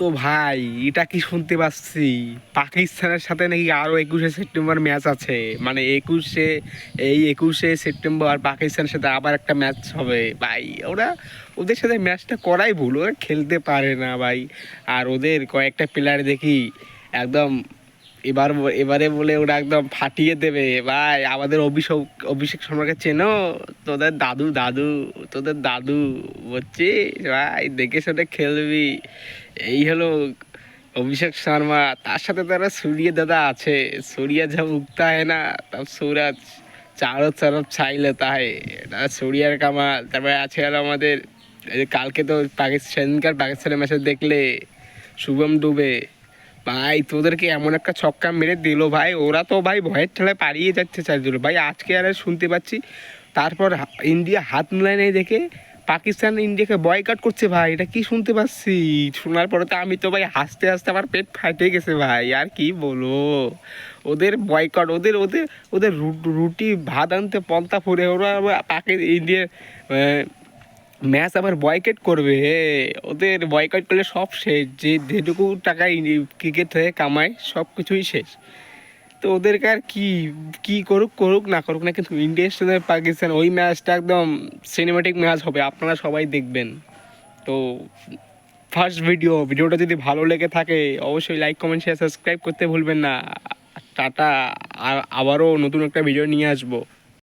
তো ভাই এটা কি শুনতে পাচ্ছি পাকিস্তানের সাথে নাকি আরো 21শে সেপ্টেম্বর ম্যাচ আছে, মানে এই 21শে সেপ্টেম্বর পাকিস্তানের সাথে আবার একটা ম্যাচ হবে ভাই। ওদের সাথে ম্যাচটা করাই ভুল, ওরা খেলতে পারে না ভাই। আর ওদের কয়েকটা প্লেয়ার দেখি একদম এবারে বলে ওরা একদম ফাটিয়ে দেবে ভাই। আমাদের অভিষেক শর্মাকে চেনো? তোদের দাদু দাদু তোদের দাদু বুঝছিস ভাই, দেখে শুনে খেলবি। এই হলো অভিষেক শর্মা, তার সাথে তারা सूर्य दादा আছে। सूर्य जब उगता है ना तब सूरज चारों तरफ छाई लेता है। এটা सूर्यर কামাল। তারপরে আছে হলো আমাদের এই যে কালকে তো পাকিস্তানের ম্যাচে দেখলে শুভম দুবে ভাই তোদেরকে এমন একটা ছক্কা মেরে দিল ভাই, ওরা তো ভাই ভয়ের ঠেলায় পালিয়ে যাচ্ছে চারজন ভাই। আজকে আর শুনতে পাচ্ছি তারপর ইন্ডিয়া হাত মেলায় নেই দেখে পাকিস্তান ইন্ডিয়াকে বয়কট করছে ভাই। এটা কি শুনতে পাচ্ছি? শোনার পরে তো আমি তো ভাই হাসতে হাসতে আমার পেট ফাটে গেছে ভাই। আর কি বলো, ওদের বয়কট, ওদের ওদের ওদের রুটি ভাত আনতে পন্থা ফুরে ওরা ইন্ডিয়ার ম্যাচ আবার বয়কট করবে। ওদের বয়কট করলে সব শেষ, যেটুকু টাকা ক্রিকেট থেকে কামায় সব কিছুই শেষ। তো ওদেরকে আর কি কি করুক করুক না করুক না, কিন্তু ইন্ডিয়ার সাথে পাকিস্তান ওই ম্যাচটা একদম সিনেমেটিক ম্যাচ হবে, আপনারা সবাই দেখবেন। তো ফার্স্ট ভিডিওটা যদি ভালো লেগে থাকে অবশ্যই লাইক কমেন্ট শেয়ার সাবস্ক্রাইব করতে ভুলবেন না। টাটা, আর আবারও নতুন একটা ভিডিও নিয়ে আসবো।